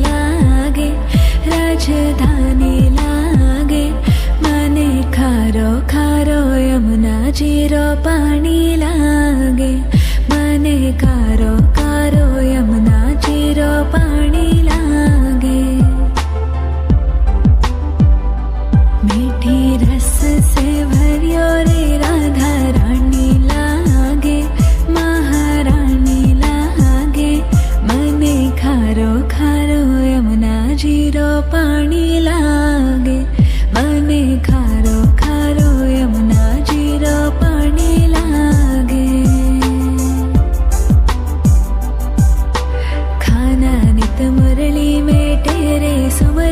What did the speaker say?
लागे, राजधानी लागे। मने खारो खारो यमुना जीरो पाणी लागे, मने खारो खारो यमुना जीरो पाणी लागे। मीठी रस से भरियो रे राधा रानी लागे, महारानी लागे। मने खारो खारो यमुना जीरो पाणी लागे, मने खारो खारो यमुना जीरो पाणी लागे। खाना नित मुरली में तेरे सुमर